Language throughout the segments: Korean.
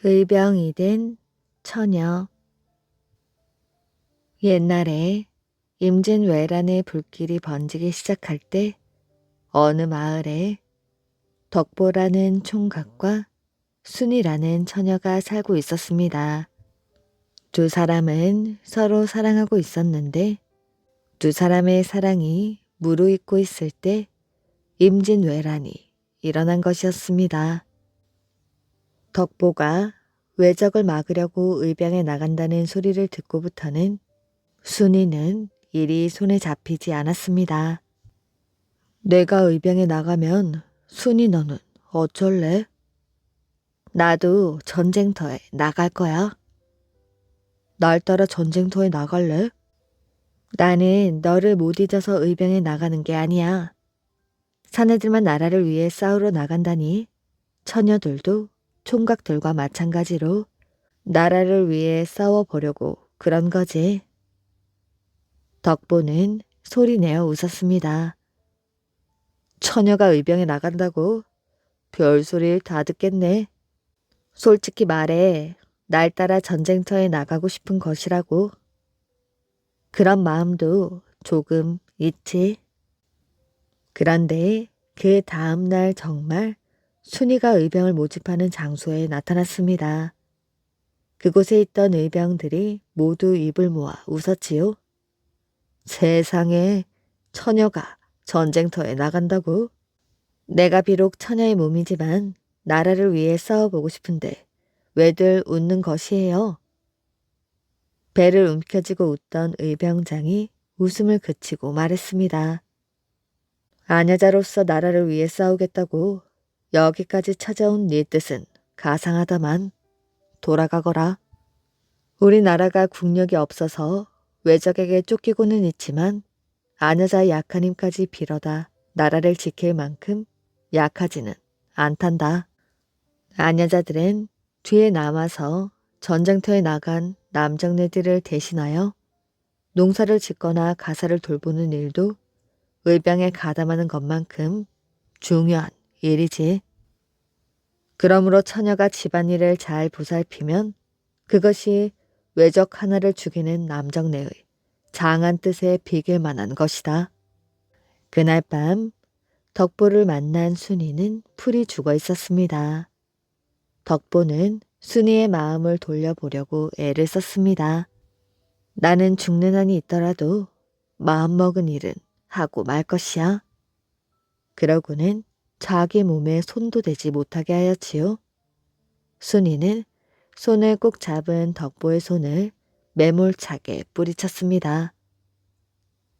의병이 된 처녀. 옛날에 임진왜란의 불길이 번지기 시작할 때 어느 마을에 덕보라는 총각과 순이라는 처녀가 살고 있었습니다. 두 사람은 서로 사랑하고 있었는데 두 사람의 사랑이 무르익고 있을 때 임진왜란이 일어난 것이었습니다. 덕보가 외적을 막으려고 의병에 나간다는 소리를 듣고부터는 순이는 일이 손에 잡히지 않았습니다. 내가 의병에 나가면 순이 너는 어쩔래? 나도 전쟁터에 나갈 거야. 날 따라 전쟁터에 나갈래? 나는 너를 못 잊어서 의병에 나가는 게 아니야. 사내들만 나라를 위해 싸우러 나간다니 처녀들도 총각들과 마찬가지로 나라를 위해 싸워보려고 그런 거지. 덕보는 소리내어 웃었습니다. 처녀가 의병에 나간다고? 별소리를 다 듣겠네. 솔직히 말해 날 따라 전쟁터에 나가고 싶은 것이라고. 그런 마음도 조금 있지. 그런데 그 다음 날 정말 순이가 의병을 모집하는 장소에 나타났습니다. 그곳에 있던 의병들이 모두 입을 모아 웃었지요. 세상에 처녀가 전쟁터에 나간다고? 내가 비록 처녀의 몸이지만 나라를 위해 싸워보고 싶은데 왜들 웃는 것이에요? 배를 움켜쥐고 웃던 의병장이 웃음을 그치고 말했습니다. 아녀자로서 나라를 위해 싸우겠다고 여기까지 찾아온 네 뜻은 가상하다만 돌아가거라. 우리나라가 국력이 없어서 외적에게 쫓기고는 있지만 아녀자의 약한 힘까지 빌어다 나라를 지킬 만큼 약하지는 않단다. 아녀자들은 뒤에 남아서 전쟁터에 나간 남정네들을 대신하여 농사를 짓거나 가사를 돌보는 일도 의병에 가담하는 것만큼 중요한 일이지. 그러므로 처녀가 집안일을 잘 보살피면 그것이 외적 하나를 죽이는 남정네의 장한 뜻에 비길 만한 것이다. 그날 밤 덕보를 만난 순이는 풀이 죽어 있었습니다. 덕보는 순이의 마음을 돌려보려고 애를 썼습니다. 나는 죽는 한이 있더라도 마음먹은 일은 하고 말 것이야. 그러고는 자기 몸에 손도 대지 못하게 하였지요. 순이는 손을 꼭 잡은 덕보의 손을 매몰차게 뿌리쳤습니다.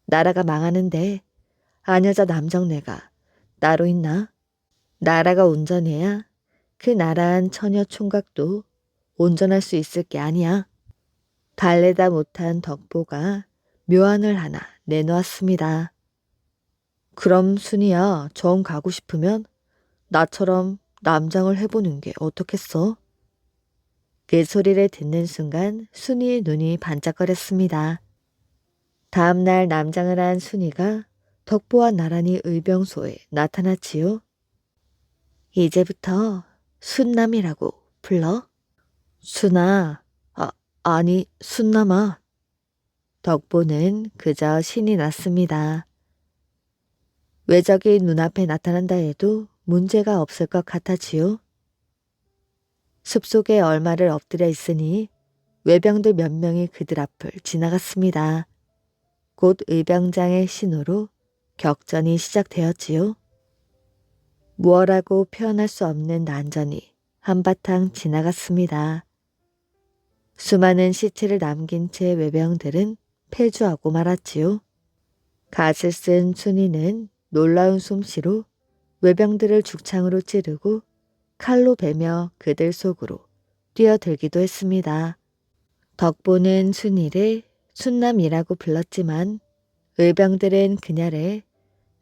나라가 망하는데 아녀자 남정네가 나로 있나? 나라가 온전해야 그 나라한 처녀 총각도 온전할 수 있을 게 아니야. 달래다 못한 덕보가 묘안을 하나 내놓았습니다. 그럼 순이야, 정 가고 싶으면 나처럼 남장을 해보는 게 어떻겠어? 그 소리를 듣는 순간 순이의 눈이 반짝거렸습니다. 다음 날 남장을 한 순이가 덕보와 나란히 의병소에 나타났지요. 이제부터 순남이라고 불러? 순아, 아니 순남아. 덕보는 그저 신이 났습니다. 외적이 눈앞에 나타난다 해도 문제가 없을 것 같았지요. 숲속에 얼마를 엎드려 있으니 외병들 몇 명이 그들 앞을 지나갔습니다. 곧 의병장의 신호로 격전이 시작되었지요. 무엇라고 표현할 수 없는 난전이 한바탕 지나갔습니다. 수많은 시체를 남긴 채 외병들은 패주하고 말았지요. 갓을 쓴 순이는 놀라운 솜씨로 외병들을 죽창으로 찌르고 칼로 베며 그들 속으로 뛰어들기도 했습니다. 덕보는 순이를 순남이라고 불렀지만 의병들은 그녀를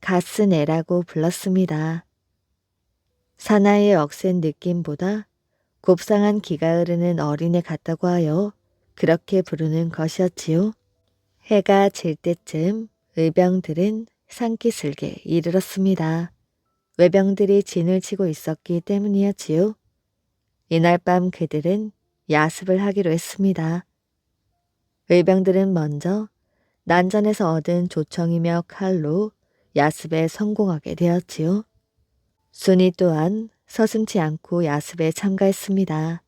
갓쓴 애라고 불렀습니다. 사나이의 억센 느낌보다 곱상한 기가 흐르는 어린애 같다고 하여 그렇게 부르는 것이었지요. 해가 질 때쯤 의병들은 산기슭에 이르렀습니다. 외병들이 진을 치고 있었기 때문이었지요. 이날 밤 그들은 야습을 하기로 했습니다. 의병들은 먼저 난전에서 얻은 조청이며 칼로 야습에 성공하게 되었지요. 순이 또한 서슴지 않고 야습에 참가했습니다.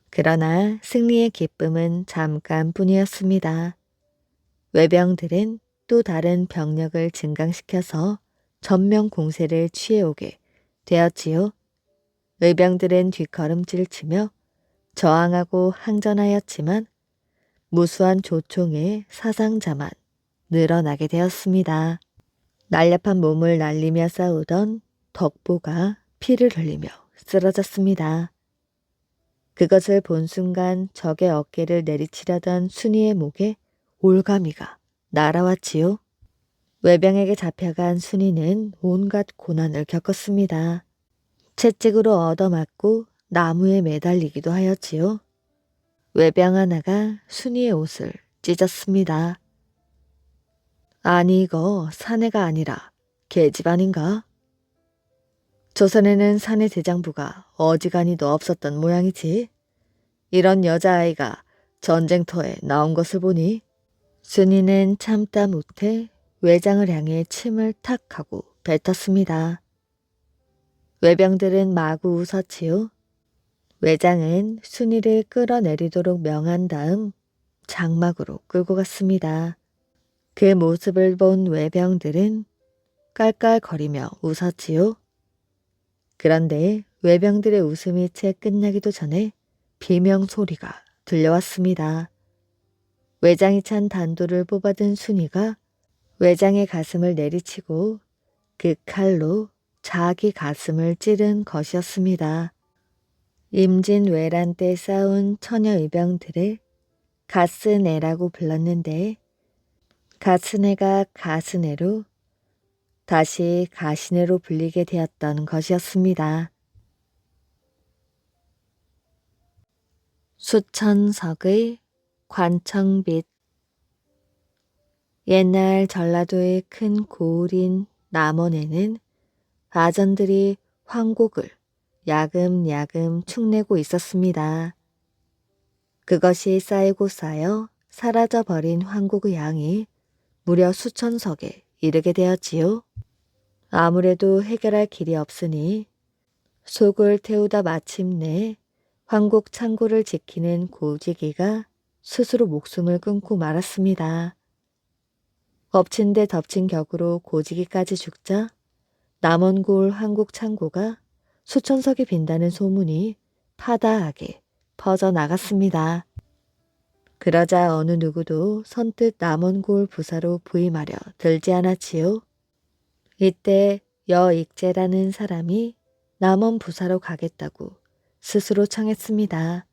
그러나 승리의 기쁨은 잠깐뿐이었습니다. 외병들은 또 다른 병력을 증강시켜서 전면 공세를 취해오게 되었지요. 의병들은 뒷걸음질 치며 저항하고 항전하였지만 무수한 조총의 사상자만 늘어나게 되었습니다. 날렵한 몸을 날리며 싸우던 덕보가 피를 흘리며 쓰러졌습니다. 그것을 본 순간 적의 어깨를 내리치려던 순이의 목에 올가미가 날아왔지요. 외병에게 잡혀간 순이는 온갖 고난을 겪었습니다. 채찍으로 얻어맞고 나무에 매달리기도 하였지요. 외병 하나가 순이의 옷을 찢었습니다. 아니 이거 사내가 아니라 계집 아닌가? 조선에는 사내 대장부가 어지간히도 없었던 모양이지. 이런 여자아이가 전쟁터에 나온 것을 보니 순이는 참다 못해 외장을 향해 침을 탁 하고 뱉었습니다. 외병들은 마구 웃었지요. 외장은 순이를 끌어내리도록 명한 다음 장막으로 끌고 갔습니다. 그 모습을 본 외병들은 깔깔거리며 웃었지요. 그런데 외병들의 웃음이 채 끝나기도 전에 비명 소리가 들려왔습니다. 외장이 찬 단도를 뽑아든 순이가 외장의 가슴을 내리치고 그 칼로 자기 가슴을 찌른 것이었습니다. 임진왜란 때 싸운 처녀 의병들을 가스네라고 불렀는데 가스네가 가스네로 다시 가시네로 불리게 되었던 것이었습니다. 수천석의 관청빛. 옛날 전라도의 큰 고을인 남원에는 아전들이 황곡을 야금야금 축내고 있었습니다. 그것이 쌓이고 쌓여 사라져버린 황곡의 양이 무려 수천석에 이르게 되었지요. 아무래도 해결할 길이 없으니 속을 태우다 마침내 황곡 창고를 지키는 고지기가 스스로 목숨을 끊고 말았습니다. 엎친 데 덮친 격으로 고지기까지 죽자 남원고을 황곡 창고가 수천석이 빈다는 소문이 파다하게 퍼져나갔습니다. 그러자 어느 누구도 선뜻 남원고을 부사로 부임하려 들지 않았지요. 이때 여익재라는 사람이 남원 부사로 가겠다고 스스로 청했습니다.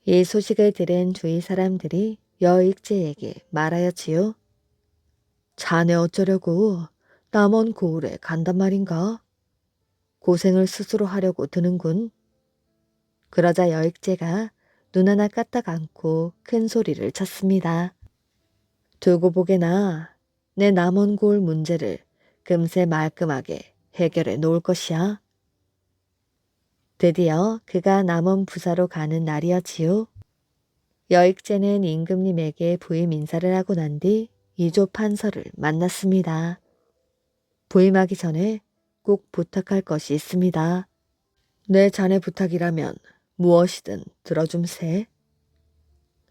이 소식을 들은 주위 사람들이 여익재에게 말하였지요. 자네 어쩌려고 남원 고을에 간단 말인가? 고생을 스스로 하려고 드는군. 그러자 여익재가 눈 하나 까딱 않고 큰 소리를 쳤습니다. 두고 보게나 내 남원 고을 문제를 금세 말끔하게 해결해 놓을 것이야. 드디어 그가 남원 부사로 가는 날이었지요. 여익재는 임금님에게 부임 인사를 하고 난 뒤 이조 판서를 만났습니다. 부임하기 전에 꼭 부탁할 것이 있습니다. 내 자네 부탁이라면 무엇이든 들어줌세.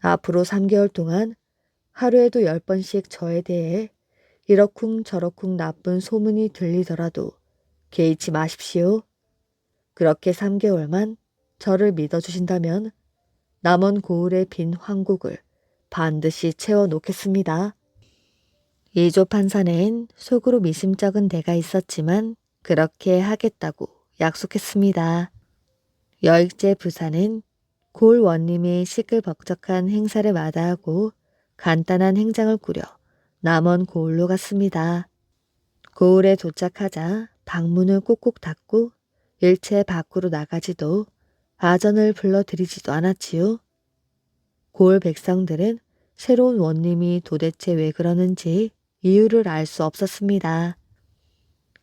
앞으로 3개월 동안 하루에도 10번씩 저에 대해 이러쿵 저러쿵 나쁜 소문이 들리더라도 개의치 마십시오. 그렇게 3개월만 저를 믿어주신다면 남원 고을의 빈 황곡을 반드시 채워놓겠습니다. 이조 판사는 속으로 미심쩍은 데가 있었지만 그렇게 하겠다고 약속했습니다. 여익재 부사는 고을 원님이 시끌벅적한 행사를 마다하고 간단한 행장을 꾸려 남원 고을로 갔습니다. 고을에 도착하자 방문을 꼭꼭 닫고 일체 밖으로 나가지도 아전을 불러들이지도 않았지요. 고을 백성들은 새로운 원님이 도대체 왜 그러는지 이유를 알 수 없었습니다.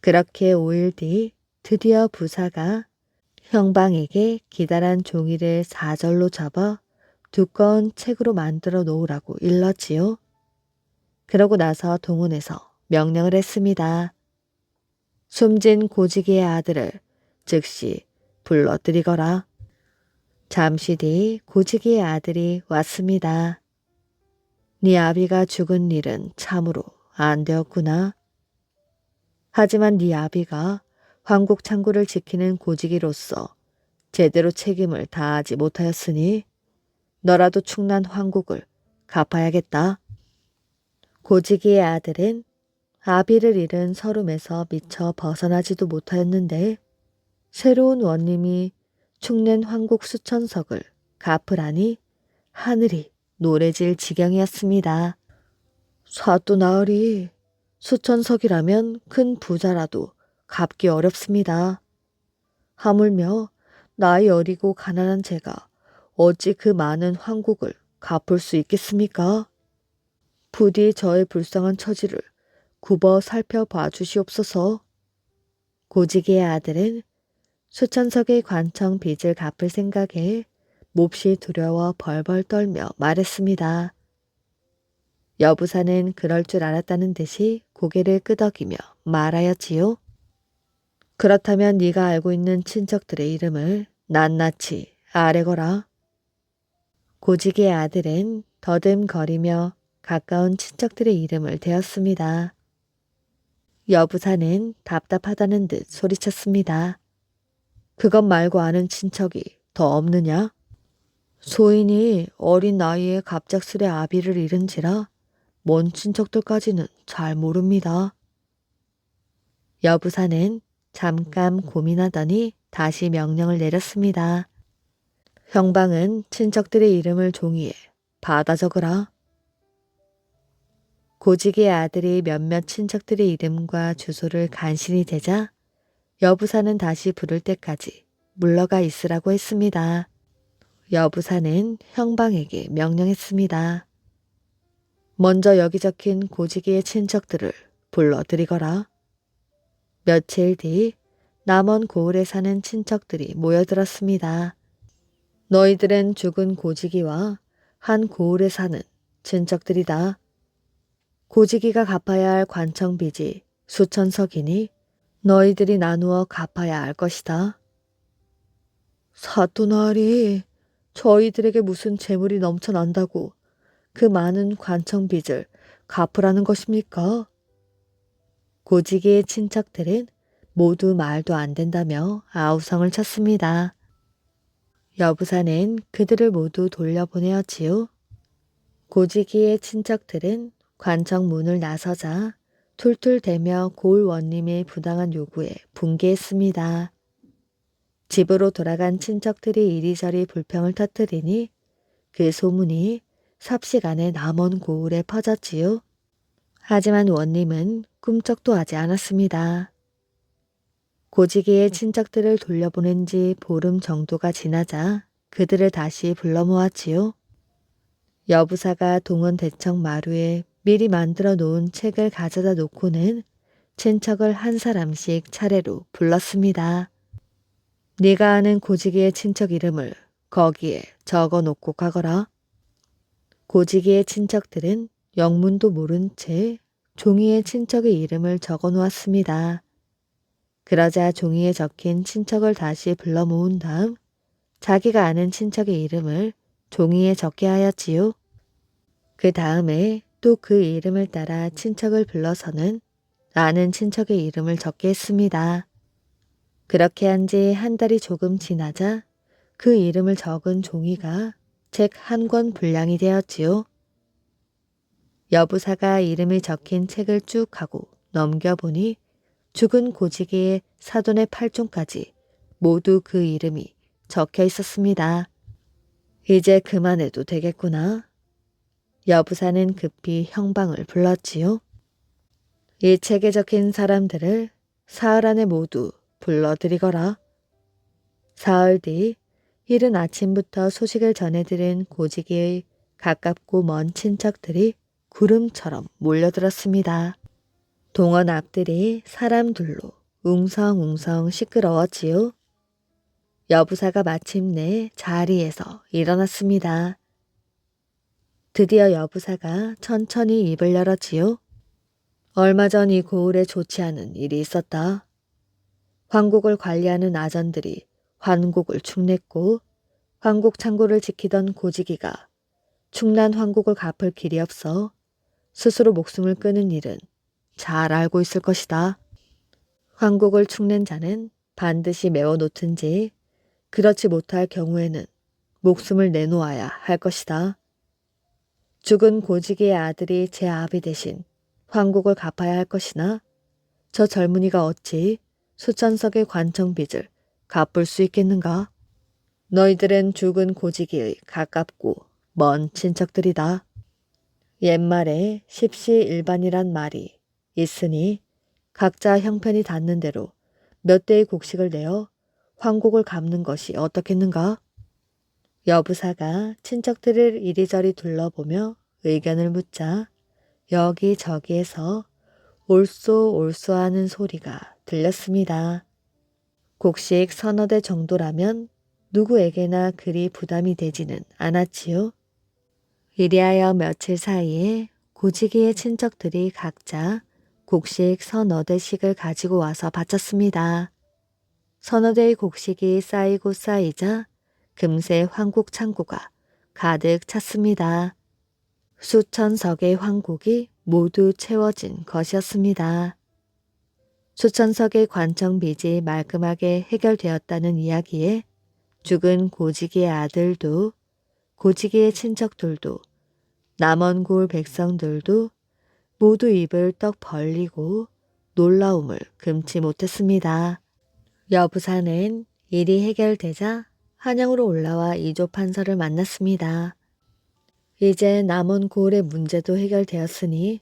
그렇게 5일 뒤 드디어 부사가 형방에게 기다란 종이를 사절로 접어 두꺼운 책으로 만들어 놓으라고 일렀지요. 그러고 나서 동원해서 명령을 했습니다. 숨진 고지기의 아들을 즉시 불러들이거라. 잠시 뒤 고지기의 아들이 왔습니다. 네 아비가 죽은 일은 참으로 안 되었구나. 하지만 네 아비가 황국 창구를 지키는 고지기로서 제대로 책임을 다하지 못하였으니 너라도 충난 황국을 갚아야겠다. 고지기의 아들은 아비를 잃은 서름에서 미처 벗어나지도 못하였는데 새로운 원님이 축낸 황국 수천석을 갚으라니 하늘이 노래질 지경이었습니다. 사또 나으리, 수천석이라면 큰 부자라도 갚기 어렵습니다. 하물며 나이 어리고 가난한 제가 어찌 그 많은 황국을 갚을 수 있겠습니까? 부디 저의 불쌍한 처지를 굽어 살펴봐 주시옵소서. 고지기의 아들은 수천석의 관청 빚을 갚을 생각에 몹시 두려워 벌벌 떨며 말했습니다. 여부사는 그럴 줄 알았다는 듯이 고개를 끄덕이며 말하였지요. 그렇다면 네가 알고 있는 친척들의 이름을 낱낱이 아뢰거라. 고지기의 아들은 더듬거리며 가까운 친척들의 이름을 대었습니다. 여부사는 답답하다는 듯 소리쳤습니다. 그것 말고 아는 친척이 더 없느냐? 소인이 어린 나이에 갑작스레 아비를 잃은지라 먼 친척들까지는 잘 모릅니다. 여부사는 잠깐 고민하더니 다시 명령을 내렸습니다. 형방은 친척들의 이름을 종이에 받아 적으라. 고지기의 아들이 몇몇 친척들의 이름과 주소를 간신히 대자 여부사는 다시 부를 때까지 물러가 있으라고 했습니다. 여부사는 형방에게 명령했습니다. 먼저 여기 적힌 고지기의 친척들을 불러들이거라. 며칠 뒤 남원 고을에 사는 친척들이 모여들었습니다. 너희들은 죽은 고지기와 한 고을에 사는 친척들이다. 고지기가 갚아야 할 관청 빚이 수천석이니 너희들이 나누어 갚아야 할 것이다. 사또나으리, 저희들에게 무슨 재물이 넘쳐난다고 그 많은 관청 빚을 갚으라는 것입니까? 고지기의 친척들은 모두 말도 안 된다며 아우성을 쳤습니다. 여부사는 그들을 모두 돌려보내었지요. 고지기의 친척들은 관청 문을 나서자 툴툴대며 고을 원님의 부당한 요구에 분개했습니다. 집으로 돌아간 친척들이 이리저리 불평을 터뜨리니 그 소문이 삽시간에 남원 고을에 퍼졌지요. 하지만 원님은 꿈쩍도 하지 않았습니다. 고지기의 친척들을 돌려보낸 지 보름 정도가 지나자 그들을 다시 불러 모았지요. 여부사가 동원 대청 마루에 미리 만들어 놓은 책을 가져다 놓고는 친척을 한 사람씩 차례로 불렀습니다. 네가 아는 고지기의 친척 이름을 거기에 적어 놓고 가거라. 고지기의 친척들은 영문도 모른 채 종이에 친척의 이름을 적어 놓았습니다. 그러자 종이에 적힌 친척을 다시 불러 모은 다음 자기가 아는 친척의 이름을 종이에 적게 하였지요. 그 다음에 또 그 이름을 따라 친척을 불러서는 아는 친척의 이름을 적게 했습니다. 그렇게 한 지 한 달이 조금 지나자 그 이름을 적은 종이가 책 한 권 분량이 되었지요. 여부사가 이름이 적힌 책을 쭉 하고 넘겨보니 죽은 고지기의 사돈의 팔종까지 모두 그 이름이 적혀 있었습니다. 이제 그만해도 되겠구나. 여부사는 급히 형방을 불렀지요. 이 책에 적힌 사람들을 사흘 안에 모두 불러들이거라. 사흘 뒤 이른 아침부터 소식을 전해들은 고지기의 가깝고 먼 친척들이 구름처럼 몰려들었습니다. 동원 앞들이 사람들로 웅성웅성 시끄러웠지요. 여부사가 마침내 자리에서 일어났습니다. 드디어 여부사가 천천히 입을 열었지요. 얼마 전 이 고을에 좋지 않은 일이 있었다. 황국을 관리하는 아전들이 환국을 축냈고 황국 창고를 지키던 고지기가 축난 황국을 갚을 길이 없어 스스로 목숨을 끊은 일은 잘 알고 있을 것이다. 황국을 축낸 자는 반드시 메워놓든지 그렇지 못할 경우에는 목숨을 내놓아야 할 것이다. 죽은 고지기의 아들이 제 아비 대신 황국을 갚아야 할 것이나 저 젊은이가 어찌 수천석의 관청 빚을 갚을 수 있겠는가? 너희들은 죽은 고지기의 가깝고 먼 친척들이다. 옛말에 십시일반이란 말이 있으니 각자 형편이 닿는 대로 몇 대의 곡식을 내어 황국을 갚는 것이 어떻겠는가? 여부사가 친척들을 이리저리 둘러보며 의견을 묻자 여기저기에서 올쏘올쏘 하는 소리가 들렸습니다. 곡식 서너 대 정도라면 누구에게나 그리 부담이 되지는 않았지요. 이리하여 며칠 사이에 고지기의 친척들이 각자 곡식 서너 대씩을 가지고 와서 바쳤습니다. 서너 대의 곡식이 쌓이고 쌓이자 금세 황국 창고가 가득 찼습니다. 수천 석의 황국이 모두 채워진 것이었습니다. 수천 석의 관청 빚이 말끔하게 해결되었다는 이야기에 죽은 고지기의 아들도 고지기의 친척들도 남원 고을 백성들도 모두 입을 떡 벌리고 놀라움을 금치 못했습니다. 여부사는 일이 해결되자 한양으로 올라와 이조 판서를 만났습니다. 이제 남원 고을의 문제도 해결되었으니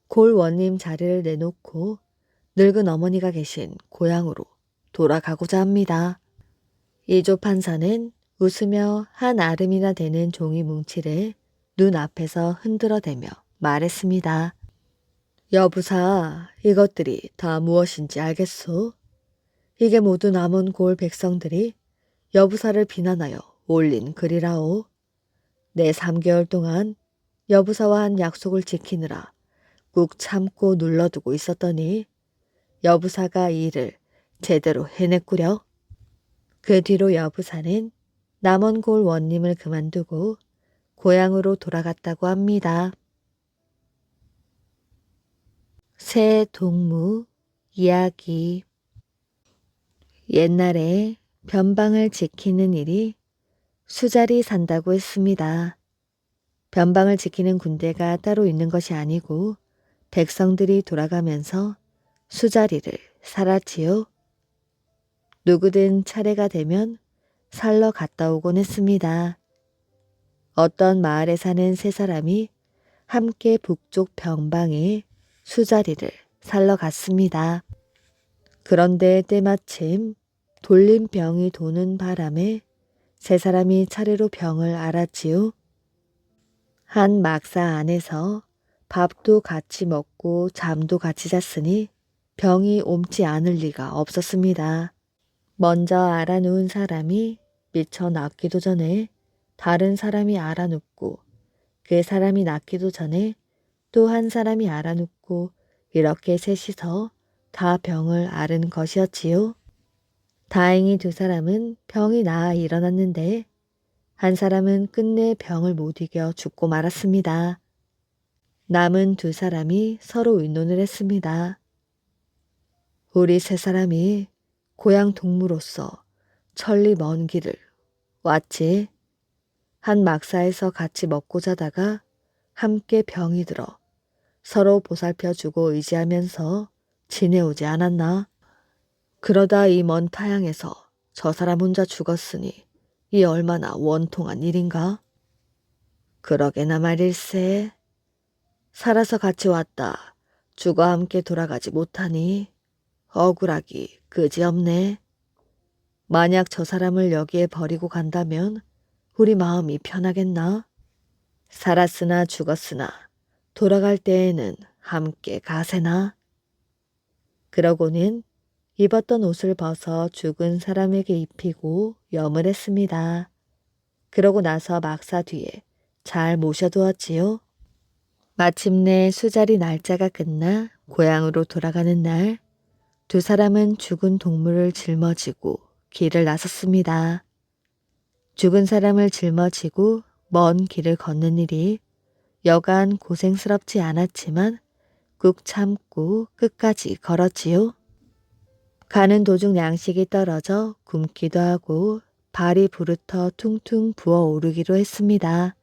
고을 원님 자리를 내놓고 늙은 어머니가 계신 고향으로 돌아가고자 합니다. 이조 판사는 웃으며 한 아름이나 되는 종이 뭉치를 눈앞에서 흔들어대며 말했습니다. 여부사, 이것들이 다 무엇인지 알겠소? 이게 모두 남원 고을 백성들이 여부사를 비난하여 올린 글이라오. 내 3개월 동안 여부사와 한 약속을 지키느라 꾹 참고 눌러두고 있었더니 여부사가 이 일을 제대로 해냈구려. 그 뒤로 여부사는 남원 고을 원님을 그만두고 고향으로 돌아갔다고 합니다. 새 동무 이야기. 옛날에 변방을 지키는 일이 수자리 산다고 했습니다. 변방을 지키는 군대가 따로 있는 것이 아니고 백성들이 돌아가면서 수자리를 살았지요. 누구든 차례가 되면 살러 갔다 오곤 했습니다. 어떤 마을에 사는 세 사람이 함께 북쪽 변방에 수자리를 살러 갔습니다. 그런데 때마침 돌린 병이 도는 바람에 세 사람이 차례로 병을 앓았지요. 한 막사 안에서 밥도 같이 먹고 잠도 같이 잤으니 병이 옮지 않을 리가 없었습니다. 먼저 알아누운 사람이 미처 낫기도 전에 다른 사람이 알아눕고 그 사람이 낫기도 전에 또 한 사람이 알아눕고 이렇게 셋이서 다 병을 앓은 것이었지요. 다행히 두 사람은 병이 나아 일어났는데 한 사람은 끝내 병을 못 이겨 죽고 말았습니다. 남은 두 사람이 서로 의논을 했습니다. 우리 세 사람이 고향 동무로서 천리 먼 길을 왔지. 한 막사에서 같이 먹고 자다가 함께 병이 들어 서로 보살펴주고 의지하면서 지내오지 않았나? 그러다 이 먼 타향에서 저 사람 혼자 죽었으니 이 얼마나 원통한 일인가? 그러게나 말일세. 살아서 같이 왔다 죽어 함께 돌아가지 못하니 억울하기 그지없네. 만약 저 사람을 여기에 버리고 간다면 우리 마음이 편하겠나? 살았으나 죽었으나 돌아갈 때에는 함께 가세나. 그러고는 입었던 옷을 벗어 죽은 사람에게 입히고 염을 했습니다. 그러고 나서 막사 뒤에 잘 모셔두었지요. 마침내 수자리 날짜가 끝나 고향으로 돌아가는 날, 두 사람은 죽은 동물을 짊어지고 길을 나섰습니다. 죽은 사람을 짊어지고 먼 길을 걷는 일이 여간 고생스럽지 않았지만 꾹 참고 끝까지 걸었지요. 가는 도중 양식이 떨어져 굶기도 하고 발이 부르터 퉁퉁 부어오르기로 했습니다.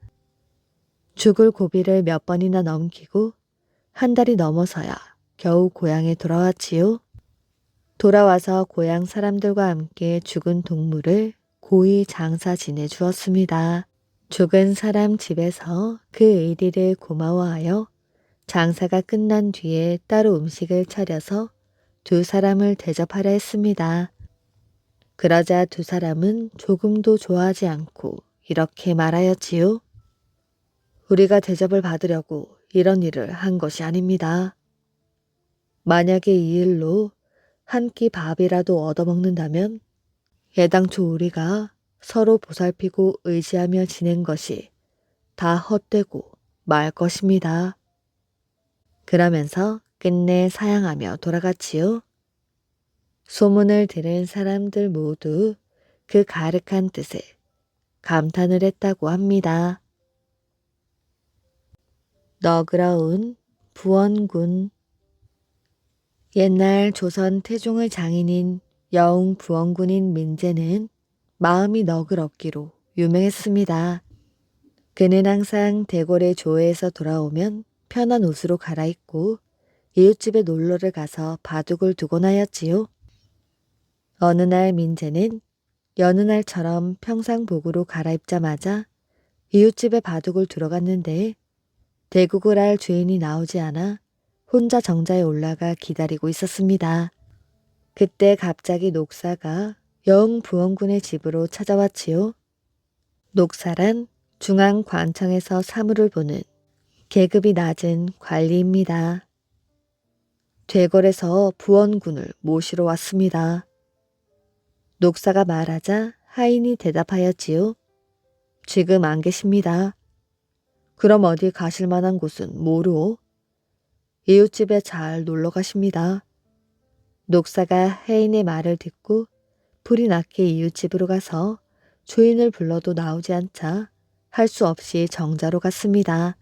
죽을 고비를 몇 번이나 넘기고 한 달이 넘어서야 겨우 고향에 돌아왔지요. 돌아와서 고향 사람들과 함께 죽은 동물을 고이 장사 지내 주었습니다. 죽은 사람 집에서 그 의리를 고마워하여 장사가 끝난 뒤에 따로 음식을 차려서 두 사람을 대접하려 했습니다. 그러자 두 사람은 조금도 좋아하지 않고 이렇게 말하였지요. 우리가 대접을 받으려고 이런 일을 한 것이 아닙니다. 만약에 이 일로 한 끼 밥이라도 얻어먹는다면 애당초 우리가 서로 보살피고 의지하며 지낸 것이 다 헛되고 말 것입니다. 그러면서 끝내 사양하며 돌아갔지요. 소문을 들은 사람들 모두 그 가득한 뜻에 감탄을 했다고 합니다. 너그러운 부원군. 옛날 조선 태종의 장인인 여웅 부원군인 민재는 마음이 너그럽기로 유명했습니다. 그는 항상 대궐의 조회에서 돌아오면 편한 옷으로 갈아입고 이웃집에 놀러를 가서 바둑을 두곤 하였지요. 어느 날 민재는 여느 날처럼 평상복으로 갈아입자마자 이웃집에 바둑을 들어갔는데 대국을 할 주인이 나오지 않아 혼자 정자에 올라가 기다리고 있었습니다. 그때 갑자기 녹사가 여웅 부원군의 집으로 찾아왔지요. 녹사란 중앙 관청에서 사무를 보는 계급이 낮은 관리입니다. 대궐에서 부원군을 모시러 왔습니다. 녹사가 말하자 하인이 대답하였지요. 지금 안 계십니다. 그럼 어디 가실 만한 곳은 뭐로? 이웃집에 잘 놀러 가십니다. 녹사가 하인의 말을 듣고 불이 나게 이웃집으로 가서 주인을 불러도 나오지 않자 할 수 없이 정자로 갔습니다.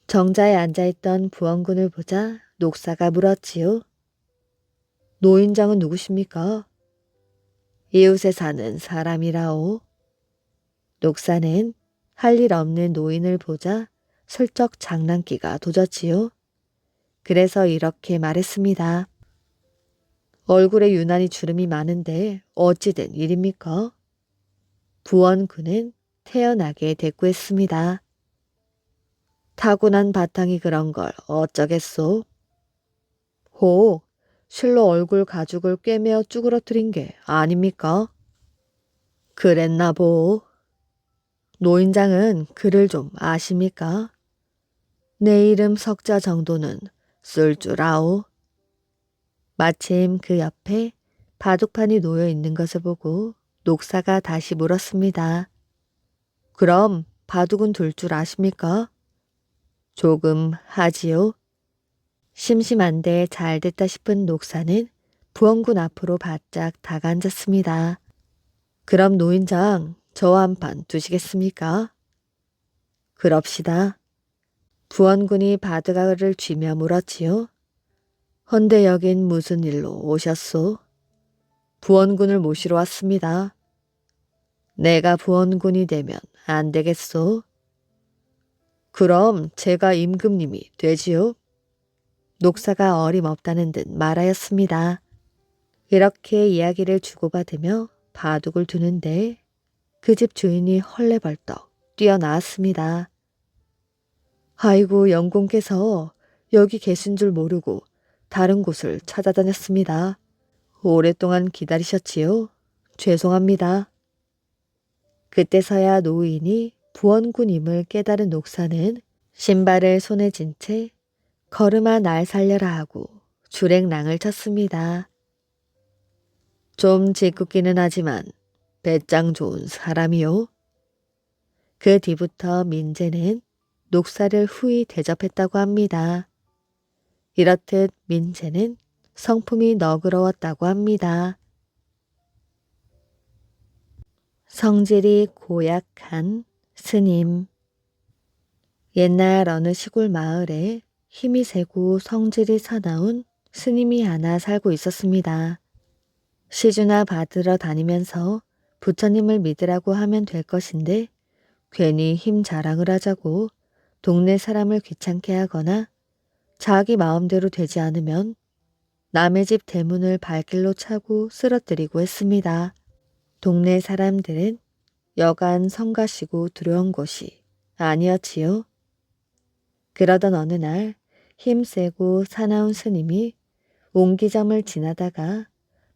정자에 앉아있던 부원군을 보자 녹사가 물었지요. 노인장은 누구십니까? 이웃에 사는 사람이라오. 녹사는 할 일 없는 노인을 보자 슬쩍 장난기가 도졌지요. 그래서 이렇게 말했습니다. 얼굴에 유난히 주름이 많은데 어찌 된 일입니까? 부원군은 태연하게 대꾸했습니다. 타고난 바탕이 그런 걸 어쩌겠소? 혹 실로 얼굴 가죽을 꿰매어 쭈그러뜨린 게 아닙니까? 그랬나 보. 노인장은 글을 좀 아십니까? 내 이름 석자 정도는 쓸 줄 아오. 마침 그 옆에 바둑판이 놓여 있는 것을 보고 녹사가 다시 물었습니다. 그럼 바둑은 둘 줄 아십니까? 조금 하지요. 심심한데 잘 됐다 싶은 녹사는 부원군 앞으로 바짝 다가앉았습니다. 그럼 노인장 저와 한 판 두시겠습니까? 그럽시다. 부원군이 바둑알을 쥐며 물었지요. 헌데 여긴 무슨 일로 오셨소? 부원군을 모시러 왔습니다. 내가 부원군이 되면 안 되겠소? 그럼 제가 임금님이 되지요? 녹사가 어림없다는 듯 말하였습니다. 이렇게 이야기를 주고받으며 바둑을 두는데 그 집 주인이 헐레벌떡 뛰어나왔습니다. 아이고 영공께서 여기 계신 줄 모르고 다른 곳을 찾아다녔습니다. 오랫동안 기다리셨지요? 죄송합니다. 그때서야 노인이 부원군임을 깨달은 녹사는 신발을 손에 쥔 채 걸음아 날 살려라 하고 주랭랑을 쳤습니다. 좀 짓궂기는 하지만 배짱 좋은 사람이요. 그 뒤부터 민재는 녹사를 후히 대접했다고 합니다. 이렇듯 민재는 성품이 너그러웠다고 합니다. 성질이 고약한 스님. 옛날 어느 시골 마을에 힘이 세고 성질이 사나운 스님이 하나 살고 있었습니다. 시주나 받으러 다니면서 부처님을 믿으라고 하면 될 것인데 괜히 힘 자랑을 하자고 동네 사람을 귀찮게 하거나 자기 마음대로 되지 않으면 남의 집 대문을 발길로 차고 쓰러뜨리고 했습니다. 동네 사람들은 여간 성가시고 두려운 곳이 아니었지요. 그러던 어느 날 힘세고 사나운 스님이 옹기점을 지나다가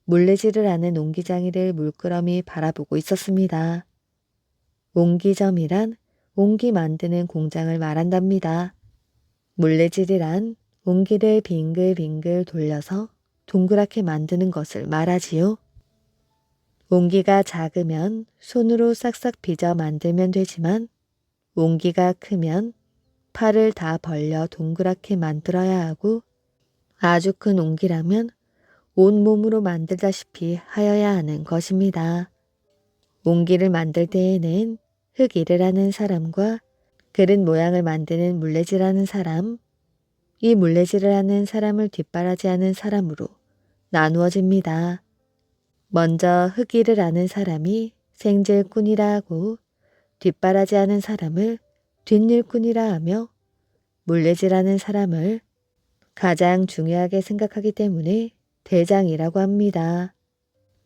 물레질을 하는 옹기장이를 물끄러미 바라보고 있었습니다. 옹기점이란 옹기 만드는 공장을 말한답니다. 물레질이란 옹기를 빙글빙글 돌려서 동그랗게 만드는 것을 말하지요. 옹기가 작으면 손으로 싹싹 빚어 만들면 되지만 옹기가 크면 팔을 다 벌려 동그랗게 만들어야 하고 아주 큰 옹기라면 온몸으로 만들다시피 하여야 하는 것입니다. 옹기를 만들 때에는 흙일을 하는 사람과 그릇 모양을 만드는 물레질하는 사람, 이 물레질을 하는 사람을 뒷바라지하는 사람으로 나누어집니다. 먼저 흙일을 하는 사람이 생질꾼이라 하고 뒷바라지하는 사람을 뒷일꾼이라 하며 물레질하는 사람을 가장 중요하게 생각하기 때문에 대장이라고 합니다.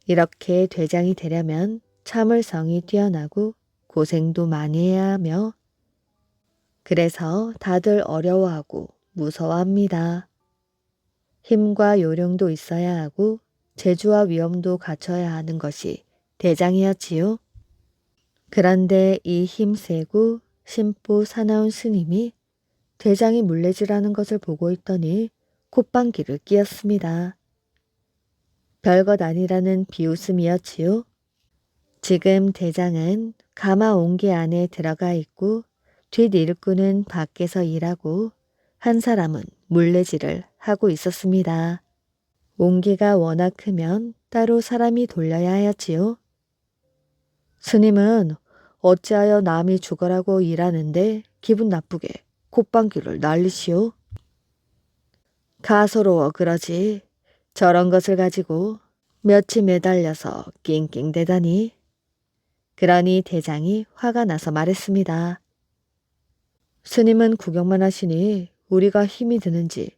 이렇게 대장이 되려면 참을성이 뛰어나고 고생도 많이 해야 하며 그래서 다들 어려워하고 무서워합니다. 힘과 요령도 있어야 하고 재주와 위엄도 갖춰야 하는 것이 대장이었지요. 그런데 이 힘세고 심보 사나운 스님이 대장이 물레질하는 것을 보고 있더니 콧방귀를 뀌었습니다. 별것 아니라는 비웃음이었지요. 지금 대장은 가마 옹기 안에 들어가 있고 뒷일꾼은 밖에서 일하고 한 사람은 물레질을 하고 있었습니다. 옹기가 워낙 크면 따로 사람이 돌려야 하였지요. 스님은 어찌하여 남이 죽어라고 일하는데 기분 나쁘게 콧방귀를 날리시오? 가소로워 그러지. 저런 것을 가지고 며칠 매달려서 낑낑대다니. 그러니 대장이 화가 나서 말했습니다. 스님은 구경만 하시니 우리가 힘이 드는지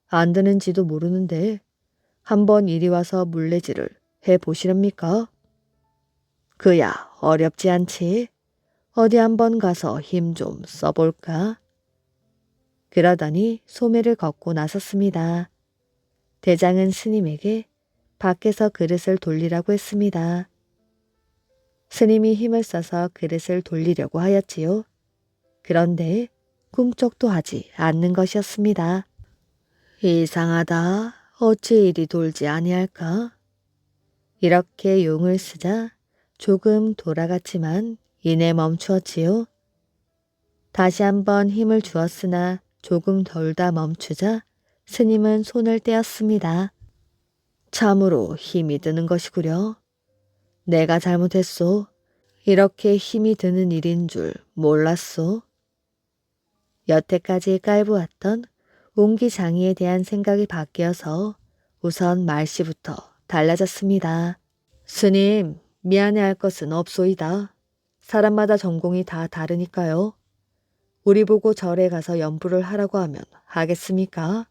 안 드는지도 모르는데 한번 이리 와서 물레질을 해보시렵니까? 그야 어렵지 않지. 어디 한번 가서 힘 좀 써볼까? 그러더니 소매를 걷고 나섰습니다. 대장은 스님에게 밖에서 그릇을 돌리라고 했습니다. 스님이 힘을 써서 그릇을 돌리려고 하였지요. 그런데 꿈쩍도 하지 않는 것이었습니다. 이상하다. 어찌 이리 돌지 아니할까? 이렇게 용을 쓰자 조금 돌아갔지만 이내 멈추었지요. 다시 한번 힘을 주었으나 조금 돌다 멈추자 스님은 손을 떼었습니다. 참으로 힘이 드는 것이구려. 내가 잘못했소. 이렇게 힘이 드는 일인 줄 몰랐소. 여태까지 깔보았던 옹기장이에 대한 생각이 바뀌어서 우선 말씨부터 달라졌습니다. 스님, 미안해할 것은 없소이다. 사람마다 전공이 다 다르니까요. 우리 보고 절에 가서 연부를 하라고 하면 하겠습니까?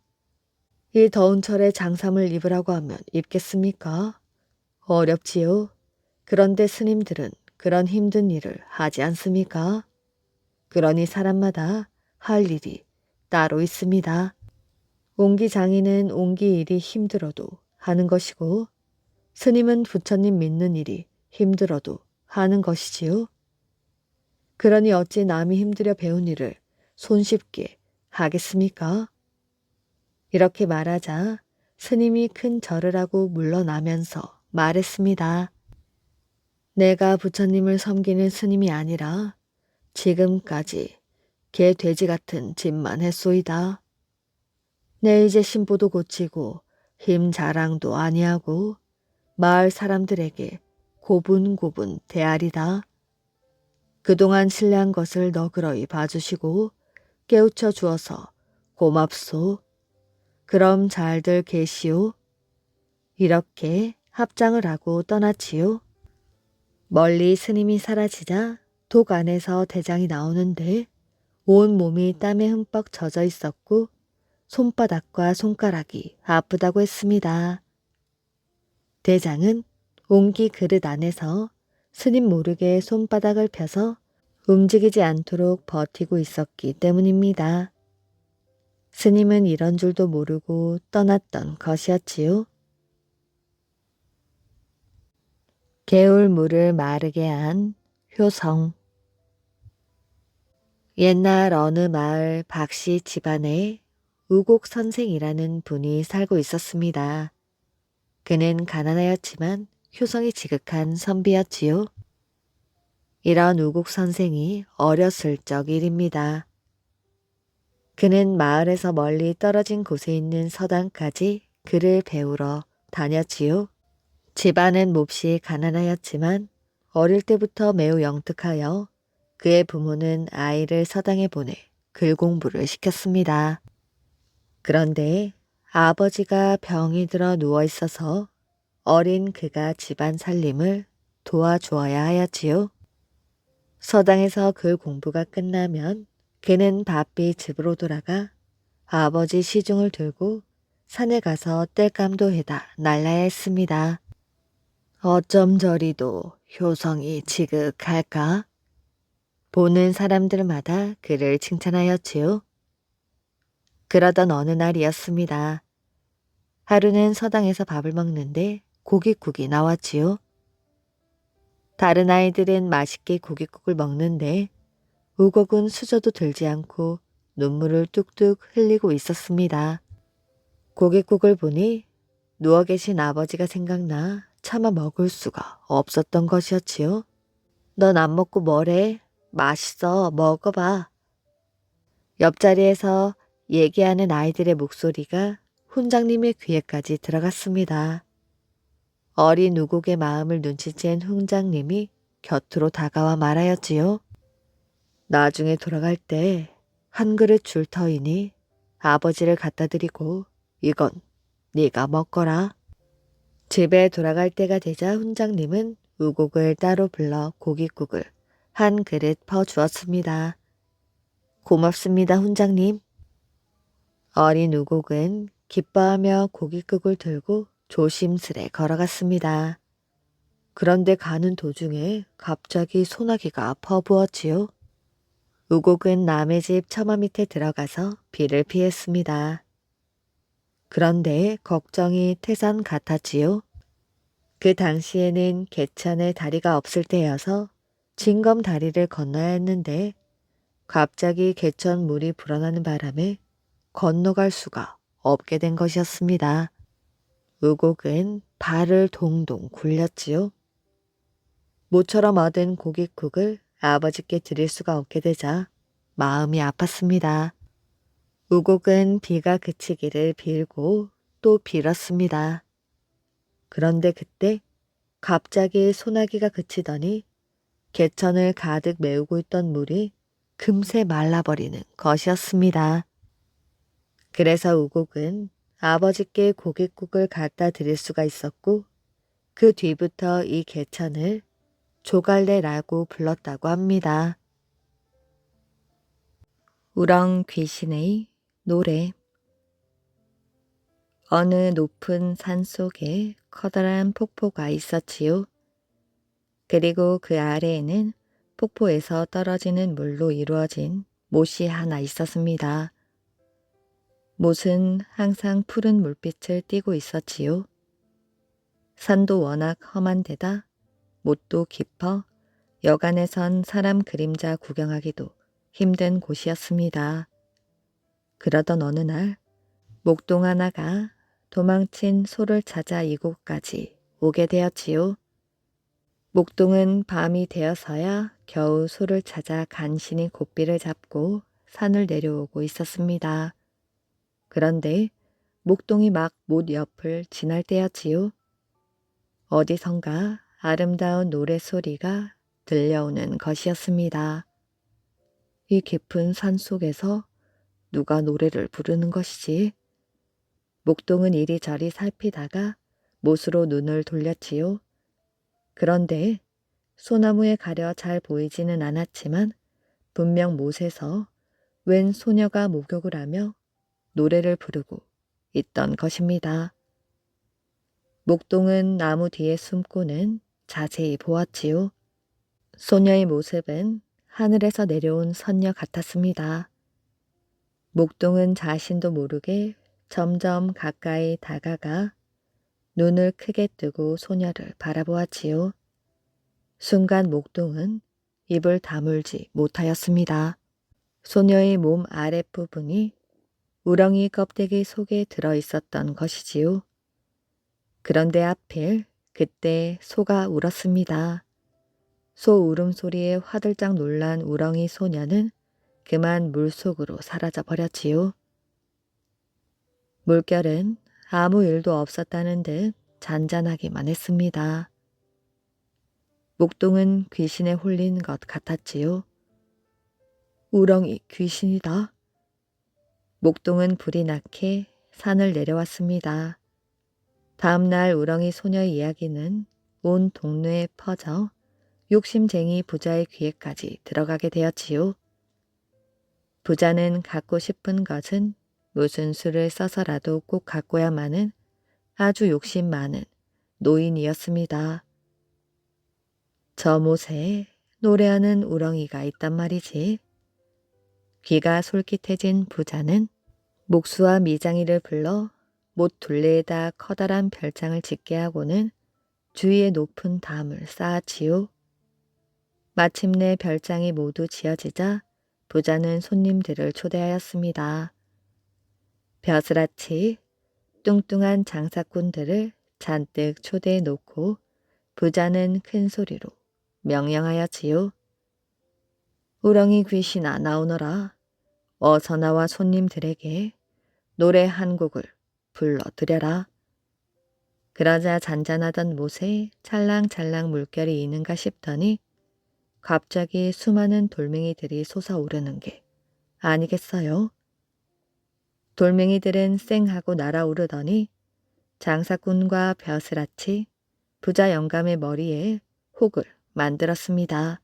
이 더운 철에 장삼을 입으라고 하면 입겠습니까? 어렵지요. 그런데 스님들은 그런 힘든 일을 하지 않습니까? 그러니 사람마다 할 일이 따로 있습니다. 옹기장이는 옹기 일이 힘들어도 하는 것이고 스님은 부처님 믿는 일이 힘들어도 하는 것이지요. 그러니 어찌 남이 힘들여 배운 일을 손쉽게 하겠습니까? 이렇게 말하자 스님이 큰 절을 하고 물러나면서 말했습니다. 내가 부처님을 섬기는 스님이 아니라 지금까지 개 돼지 같은 짓만 했소이다. 내 이제 신부도 고치고 힘 자랑도 아니하고 마을 사람들에게 고분고분 대하리다. 그동안 실례한 것을 너그러이 봐주시고 깨우쳐 주어서 고맙소. 그럼 잘들 계시오. 이렇게 합장을 하고 떠났지요. 멀리 스님이 사라지자 독 안에서 대장이 나오는데 온 몸이 땀에 흠뻑 젖어 있었고 손바닥과 손가락이 아프다고 했습니다. 대장은 옹기 그릇 안에서 스님 모르게 손바닥을 펴서 움직이지 않도록 버티고 있었기 때문입니다. 스님은 이런 줄도 모르고 떠났던 것이었지요. 개울물을 마르게 한 효성. 옛날 어느 마을 박씨 집안에 우곡 선생이라는 분이 살고 있었습니다. 그는 가난하였지만 효성이 지극한 선비였지요. 이런 우곡 선생이 어렸을 적 일입니다. 그는 마을에서 멀리 떨어진 곳에 있는 서당까지 글을 배우러 다녔지요. 집안은 몹시 가난하였지만 어릴 때부터 매우 영특하여 그의 부모는 아이를 서당에 보내 글 공부를 시켰습니다. 그런데 아버지가 병이 들어 누워 있어서 어린 그가 집안 살림을 도와주어야 하였지요. 서당에서 글 공부가 끝나면 그는 바삐 집으로 돌아가 아버지 시중을 들고 산에 가서 땔감도 해다 날라야 했습니다. 어쩜 저리도 효성이 지극할까? 보는 사람들마다 그를 칭찬하였지요. 그러던 어느 날이었습니다. 하루는 서당에서 밥을 먹는데 고깃국이 나왔지요. 다른 아이들은 맛있게 고깃국을 먹는데 우곡은 수저도 들지 않고 눈물을 뚝뚝 흘리고 있었습니다. 고깃국을 보니 누워 계신 아버지가 생각나 차마 먹을 수가 없었던 것이었지요. 넌 안 먹고 뭐래? 맛있어, 먹어봐. 옆자리에서 얘기하는 아이들의 목소리가 훈장님의 귀에까지 들어갔습니다. 어린 우곡의 마음을 눈치챈 훈장님이 곁으로 다가와 말하였지요. 나중에 돌아갈 때 한 그릇 줄 터이니 아버지를 갖다 드리고 이건 네가 먹거라. 집에 돌아갈 때가 되자 훈장님은 우곡을 따로 불러 고깃국을 한 그릇 퍼주었습니다. 고맙습니다, 훈장님. 어린 우곡은 기뻐하며 고깃국을 들고 조심스레 걸어갔습니다. 그런데 가는 도중에 갑자기 소나기가 퍼부었지요. 우곡은 남의 집 처마 밑에 들어가서 비를 피했습니다. 그런데 걱정이 태산 같았지요. 그 당시에는 개천에 다리가 없을 때여서 징검 다리를 건너야 했는데 갑자기 개천 물이 불어나는 바람에 건너갈 수가 없게 된 것이었습니다. 우곡은 발을 동동 굴렸지요. 모처럼 얻은 고깃국을 아버지께 드릴 수가 없게 되자 마음이 아팠습니다. 우곡은 비가 그치기를 빌고 또 빌었습니다. 그런데 그때 갑자기 소나기가 그치더니 개천을 가득 메우고 있던 물이 금세 말라버리는 것이었습니다. 그래서 우곡은 아버지께 고깃국을 갖다 드릴 수가 있었고 그 뒤부터 이 개천을 조갈래라고 불렀다고 합니다. 우렁 귀신의 노래. 어느 높은 산 속에 커다란 폭포가 있었지요. 그리고 그 아래에는 폭포에서 떨어지는 물로 이루어진 못이 하나 있었습니다. 못은 항상 푸른 물빛을 띠고 있었지요. 산도 워낙 험한 데다 못도 깊어 여간에선 사람 그림자 구경하기도 힘든 곳이었습니다. 그러던 어느 날 목동 하나가 도망친 소를 찾아 이곳까지 오게 되었지요. 목동은 밤이 되어서야 겨우 소를 찾아 간신히 고삐를 잡고 산을 내려오고 있었습니다. 그런데 목동이 막 못 옆을 지날 때였지요. 어디선가 아름다운 노랫소리가 들려오는 것이었습니다. 이 깊은 산 속에서 누가 노래를 부르는 것이지? 목동은 이리저리 살피다가 못으로 눈을 돌렸지요. 그런데 소나무에 가려 잘 보이지는 않았지만 분명 못에서 웬 소녀가 목욕을 하며 노래를 부르고 있던 것입니다. 목동은 나무 뒤에 숨고는 자세히 보았지요. 소녀의 모습은 하늘에서 내려온 선녀 같았습니다. 목동은 자신도 모르게 점점 가까이 다가가 눈을 크게 뜨고 소녀를 바라보았지요. 순간 목동은 입을 다물지 못하였습니다. 소녀의 몸 아랫부분이 우렁이 껍데기 속에 들어 있었던 것이지요. 그런데 하필 그때 소가 울었습니다. 소 울음소리에 화들짝 놀란 우렁이 소녀는 그만 물속으로 사라져 버렸지요. 물결은 아무 일도 없었다는 듯 잔잔하기만 했습니다. 목동은 귀신에 홀린 것 같았지요. 우렁이 귀신이다. 목동은 불이 나게 산을 내려왔습니다. 다음날 우렁이 소녀의 이야기는 온 동네에 퍼져 욕심쟁이 부자의 귀에까지 들어가게 되었지요. 부자는 갖고 싶은 것은 무슨 수를 써서라도 꼭 갖고야만은 아주 욕심 많은 노인이었습니다. 저 못에 노래하는 우렁이가 있단 말이지. 귀가 솔깃해진 부자는 목수와 미장이를 불러 못 둘레에다 커다란 별장을 짓게 하고는 주위에 높은 담을 쌓았지요. 마침내 별장이 모두 지어지자 부자는 손님들을 초대하였습니다. 벼슬아치 뚱뚱한 장사꾼들을 잔뜩 초대해 놓고 부자는 큰 소리로 명령하였지요. 우렁이 귀신아 나오너라. 어서 나와 손님들에게 노래 한 곡을 불러드려라. 그러자 잔잔하던 못에 찰랑찰랑 물결이 이는가 싶더니 갑자기 수많은 돌멩이들이 솟아오르는 게 아니겠어요? 돌멩이들은 쌩하고 날아오르더니 장사꾼과 벼슬아치 부자 영감의 머리에 혹을 만들었습니다.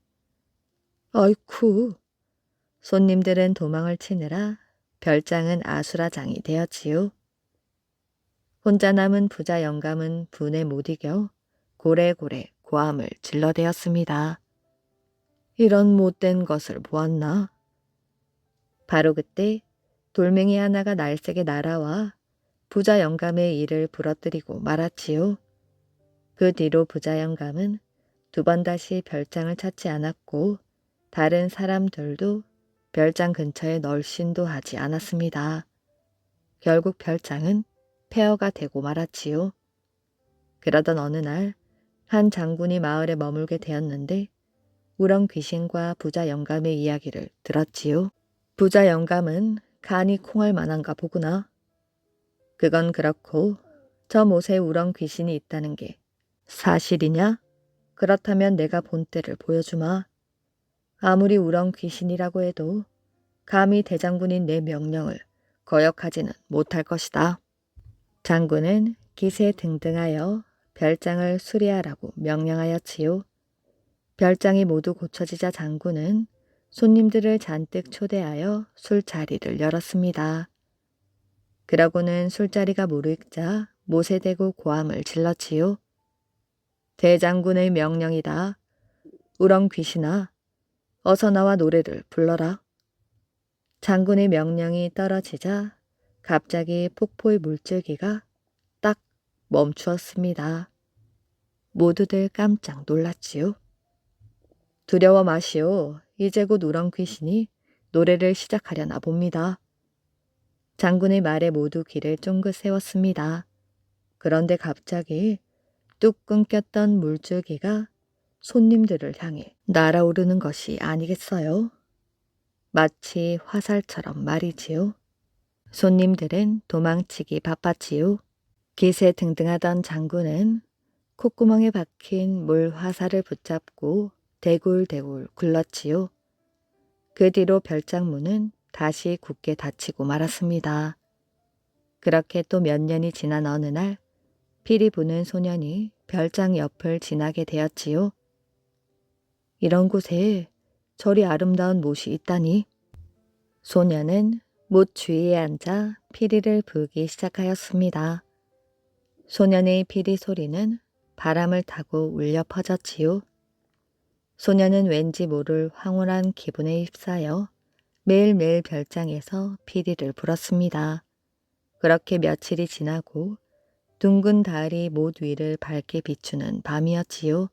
아이쿠! 손님들은 도망을 치느라 별장은 아수라장이 되었지요. 혼자 남은 부자 영감은 분에 못 이겨 고래고래 고함을 질러대었습니다. 이런 못된 것을 보았나? 바로 그때 돌멩이 하나가 날쌔게 날아와 부자 영감의 이를 부러뜨리고 말았지요. 그 뒤로 부자 영감은 두 번 다시 별장을 찾지 않았고 다른 사람들도 별장 근처에 널씬도 하지 않았습니다. 결국 별장은 폐허가 되고 말았지요. 그러던 어느 날 한 장군이 마을에 머물게 되었는데 우렁 귀신과 부자 영감의 이야기를 들었지요. 부자 영감은 간이 콩할 만한가 보구나. 그건 그렇고 저 못에 우렁 귀신이 있다는 게 사실이냐? 그렇다면 내가 본때를 보여주마. 아무리 우렁 귀신이라고 해도 감히 대장군인 내 명령을 거역하지는 못할 것이다. 장군은 기세 등등하여 별장을 수리하라고 명령하였지요. 별장이 모두 고쳐지자 장군은 손님들을 잔뜩 초대하여 술자리를 열었습니다. 그러고는 술자리가 무르익자 못에 대고 고함을 질렀지요. 대장군의 명령이다. 우렁 귀신아, 어서 나와 노래를 불러라. 장군의 명령이 떨어지자 갑자기 폭포의 물줄기가 딱 멈추었습니다. 모두들 깜짝 놀랐지요. 두려워 마시오. 이제 곧 우렁 귀신이 노래를 시작하려나 봅니다. 장군의 말에 모두 귀를 쫑긋 세웠습니다. 그런데 갑자기 뚝 끊겼던 물줄기가 손님들을 향해 날아오르는 것이 아니겠어요? 마치 화살처럼 말이지요. 손님들은 도망치기 바빴지요. 기세 등등하던 장군은 콧구멍에 박힌 물 화살을 붙잡고 대굴대굴 굴렀지요. 그 뒤로 별장문은 다시 굳게 닫히고 말았습니다. 그렇게 또 몇 년이 지난 어느 날 피리 부는 소년이 별장 옆을 지나게 되었지요. 이런 곳에 저리 아름다운 못이 있다니. 소년은 못 주위에 앉아 피리를 불기 시작하였습니다. 소년의 피리 소리는 바람을 타고 울려 퍼졌지요. 소년은 왠지 모를 황홀한 기분에 휩싸여 매일매일 별장에서 피리를 불었습니다. 그렇게 며칠이 지나고 둥근 달이 못 위를 밝게 비추는 밤이었지요.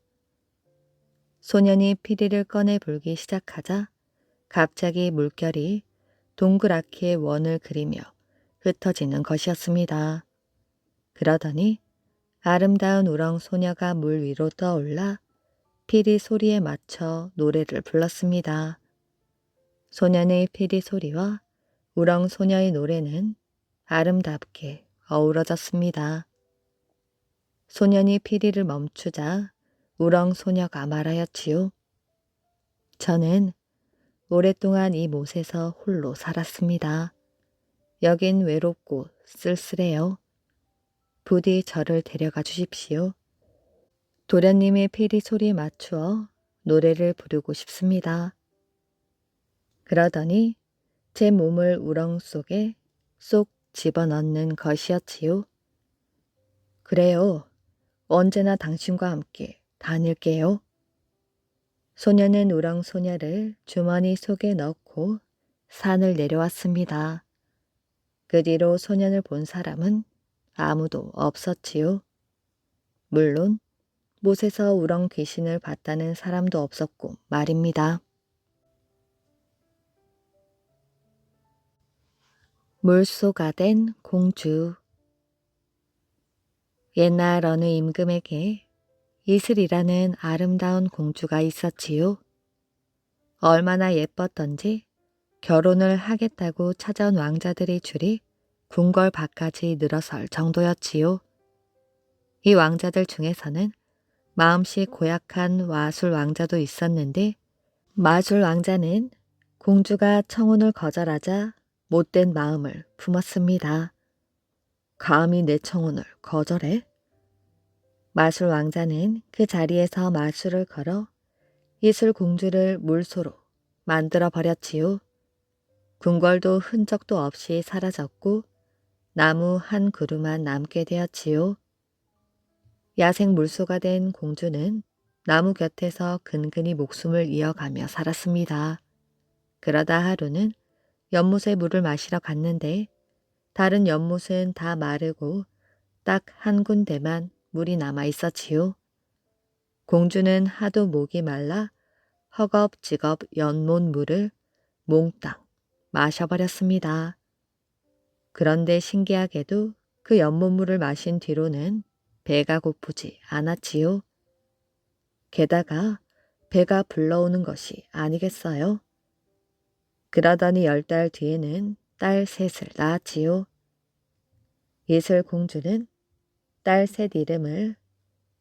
소년이 피리를 꺼내 불기 시작하자 갑자기 물결이 동그랗게 원을 그리며 흩어지는 것이었습니다. 그러더니 아름다운 우렁 소녀가 물 위로 떠올라 피리 소리에 맞춰 노래를 불렀습니다. 소년의 피리 소리와 우렁 소녀의 노래는 아름답게 어우러졌습니다. 소년이 피리를 멈추자 우렁 소녀가 말하였지요. 저는 오랫동안 이 못에서 홀로 살았습니다. 여긴 외롭고 쓸쓸해요. 부디 저를 데려가 주십시오. 도련님의 피리 소리에 맞추어 노래를 부르고 싶습니다. 그러더니 제 몸을 우렁 속에 쏙 집어넣는 것이었지요. 그래요. 언제나 당신과 함께 다닐게요. 소녀는 우렁 소녀를 주머니 속에 넣고 산을 내려왔습니다. 그 뒤로 소년을 본 사람은 아무도 없었지요. 물론 못에서 우렁 귀신을 봤다는 사람도 없었고 말입니다. 물소가 된 공주. 옛날 어느 임금에게 이슬이라는 아름다운 공주가 있었지요. 얼마나 예뻤던지 결혼을 하겠다고 찾아온 왕자들의 줄이 궁궐 밖까지 늘어설 정도였지요. 이 왕자들 중에서는 마음씨 고약한 와술 왕자도 있었는데 마술 왕자는 공주가 청혼을 거절하자 못된 마음을 품었습니다. 감히 내 청혼을 거절해? 마술 왕자는 그 자리에서 마술을 걸어 이슬 공주를 물소로 만들어 버렸지요. 궁궐도 흔적도 없이 사라졌고 나무 한 그루만 남게 되었지요. 야생 물소가 된 공주는 나무 곁에서 근근히 목숨을 이어가며 살았습니다. 그러다 하루는 연못에 물을 마시러 갔는데 다른 연못은 다 마르고 딱 한 군데만 물이 남아 있었지요. 공주는 하도 목이 말라 허겁지겁 연못 물을 몽땅 마셔버렸습니다. 그런데 신기하게도 그 연못물을 마신 뒤로는 배가 고프지 않았지요. 게다가 배가 불러오는 것이 아니겠어요? 그러더니 10달 뒤에는 딸 셋을 낳았지요. 이슬 공주는 딸 셋 이름을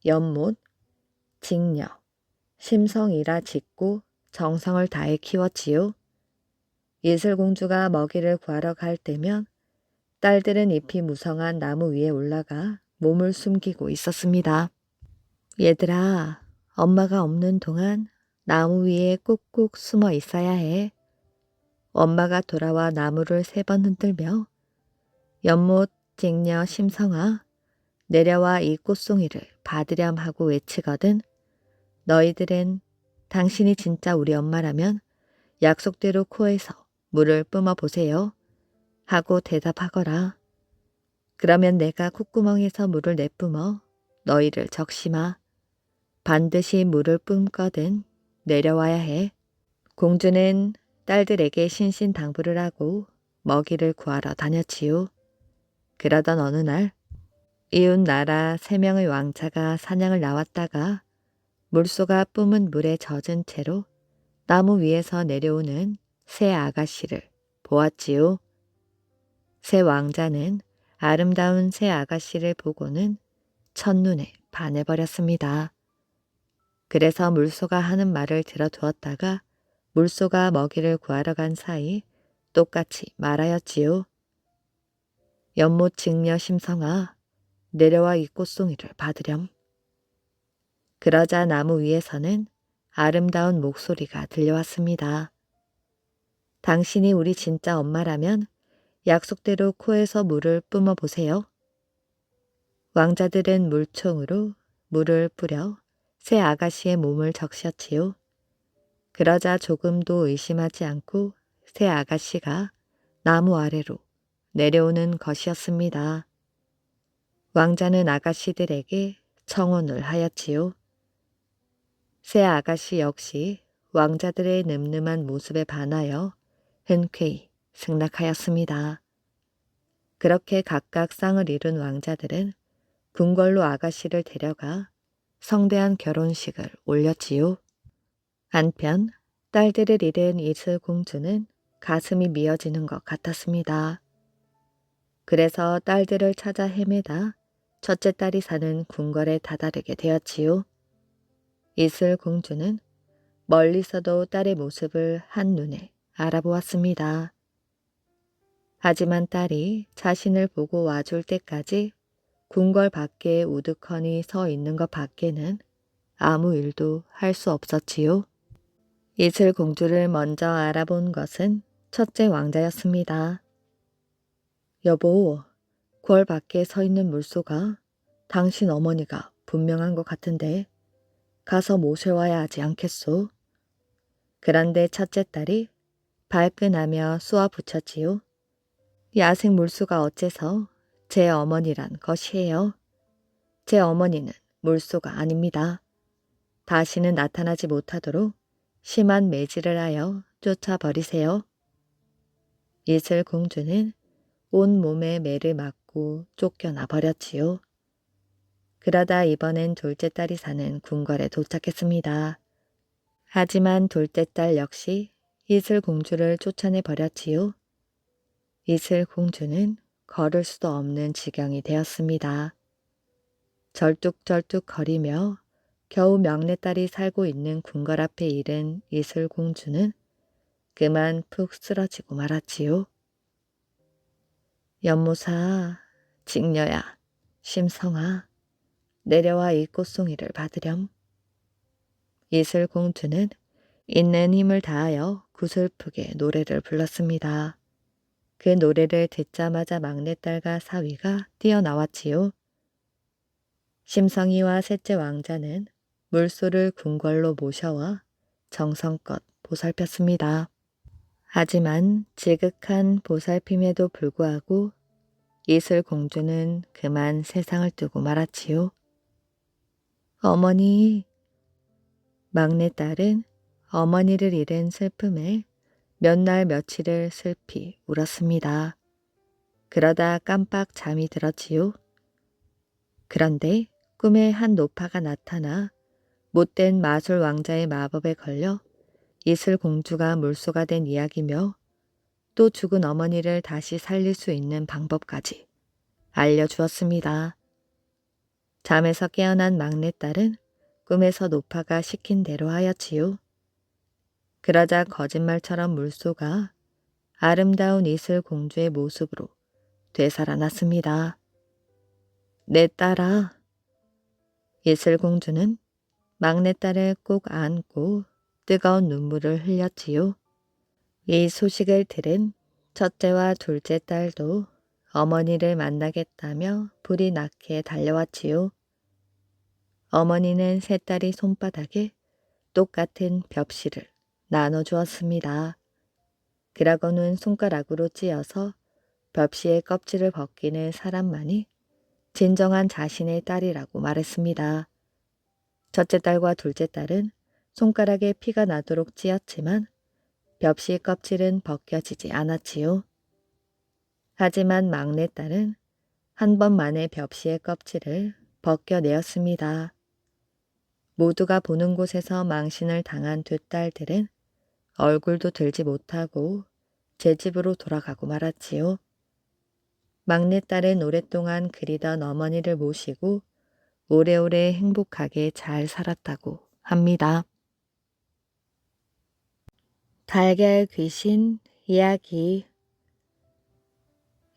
연못, 직녀, 심성이라 짓고 정성을 다해 키웠지요. 이슬 공주가 먹이를 구하러 갈 때면 딸들은 잎이 무성한 나무 위에 올라가 몸을 숨기고 있었습니다. 얘들아, 엄마가 없는 동안 나무 위에 꾹꾹 숨어 있어야 해. 엄마가 돌아와 나무를 3번 흔들며 연못, 직녀, 심성아, 내려와 이 꽃송이를 받으렴 하고 외치거든. 너희들은 당신이 진짜 우리 엄마라면 약속대로 코에서 물을 뿜어보세요. 하고 대답하거라. 그러면 내가 콧구멍에서 물을 내뿜어 너희를 적시마. 반드시 물을 뿜거든 내려와야 해. 공주는 딸들에게 신신당부를 하고 먹이를 구하러 다녔지요. 그러던 어느 날 이웃 나라 3명의 왕자가 사냥을 나왔다가 물소가 뿜은 물에 젖은 채로 나무 위에서 내려오는 새 아가씨를 보았지요. 새 왕자는 아름다운 새 아가씨를 보고는 첫눈에 반해버렸습니다. 그래서 물소가 하는 말을 들어두었다가 물소가 먹이를 구하러 간 사이 똑같이 말하였지요. 연못 직녀 심성아, 내려와 이 꽃송이를 받으렴. 그러자 나무 위에서는 아름다운 목소리가 들려왔습니다. 당신이 우리 진짜 엄마라면 약속대로 코에서 물을 뿜어보세요. 왕자들은 물총으로 물을 뿌려 새 아가씨의 몸을 적셨지요. 그러자 조금도 의심하지 않고 새 아가씨가 나무 아래로 내려오는 것이었습니다. 왕자는 아가씨들에게 청혼을 하였지요. 새 아가씨 역시 왕자들의 늠름한 모습에 반하여 흔쾌히 승낙하였습니다. 그렇게 각각 쌍을 이룬 왕자들은 궁궐로 아가씨를 데려가 성대한 결혼식을 올렸지요. 한편 딸들을 잃은 이슬 공주는 가슴이 미어지는 것 같았습니다. 그래서 딸들을 찾아 헤매다 첫째 딸이 사는 궁궐에 다다르게 되었지요. 이슬 공주는 멀리서도 딸의 모습을 한눈에 알아보았습니다. 하지만 딸이 자신을 보고 와줄 때까지 궁궐 밖에 우두커니 서 있는 것 밖에는 아무 일도 할 수 없었지요. 이슬 공주를 먼저 알아본 것은 첫째 왕자였습니다. 여보, 궐 밖에 서 있는 물소가 당신 어머니가 분명한 것 같은데 가서 모셔와야 하지 않겠소? 그런데 첫째 딸이 발끈하며 쏘아 붙였지요. 야생 물소가 어째서 제 어머니란 것이에요. 제 어머니는 물소가 아닙니다. 다시는 나타나지 못하도록 심한 매질을 하여 쫓아버리세요. 이슬 공주는 온 몸에 매를 맞고 쫓겨나 버렸지요. 그러다 이번엔 둘째 딸이 사는 궁궐에 도착했습니다. 하지만 둘째 딸 역시 이슬 공주를 쫓아내 버렸지요. 이슬 공주는 걸을 수도 없는 지경이 되었습니다. 절뚝절뚝 거리며 겨우 막내딸이 살고 있는 궁궐 앞에 이른 이슬 공주는 그만 푹 쓰러지고 말았지요. 연모사, 직녀야, 심성아, 내려와 이 꽃송이를 받으렴. 이슬 공주는 있는 힘을 다하여 구슬프게 노래를 불렀습니다. 그 노래를 듣자마자 막내딸과 사위가 뛰어나왔지요. 심성이와 셋째 왕자는 물소를 궁궐로 모셔와 정성껏 보살폈습니다. 하지만 지극한 보살핌에도 불구하고 이슬 공주는 그만 세상을 뜨고 말았지요. 어머니, 막내딸은 어머니를 잃은 슬픔에 몇 날 며칠을 슬피 울었습니다. 그러다 깜빡 잠이 들었지요. 그런데 꿈에 한 노파가 나타나 못된 마술 왕자의 마법에 걸려 이슬 공주가 물소가 된 이야기며 또 죽은 어머니를 다시 살릴 수 있는 방법까지 알려주었습니다. 잠에서 깨어난 막내딸은 꿈에서 노파가 시킨 대로 하였지요. 그러자 거짓말처럼 물소가 아름다운 이슬 공주의 모습으로 되살아났습니다. 내 딸아. 이슬 공주는 막내딸을 꼭 안고 뜨거운 눈물을 흘렸지요. 이 소식을 들은 첫째와 둘째 딸도 어머니를 만나겠다며 불이 나게 달려왔지요. 어머니는 세 딸이 손바닥에 똑같은 벽실을 나눠주었습니다. 그러고는 손가락으로 찧어서 벽시의 껍질을 벗기는 사람만이 진정한 자신의 딸이라고 말했습니다. 첫째 딸과 둘째 딸은 손가락에 피가 나도록 찧었지만 벽시 껍질은 벗겨지지 않았지요. 하지만 막내딸은 한 번만에 벽시의 껍질을 벗겨내었습니다. 모두가 보는 곳에서 망신을 당한 두 딸들은 얼굴도 들지 못하고 제 집으로 돌아가고 말았지요. 막내딸은 오랫동안 그리던 어머니를 모시고 오래오래 행복하게 잘 살았다고 합니다. 달걀 귀신 이야기.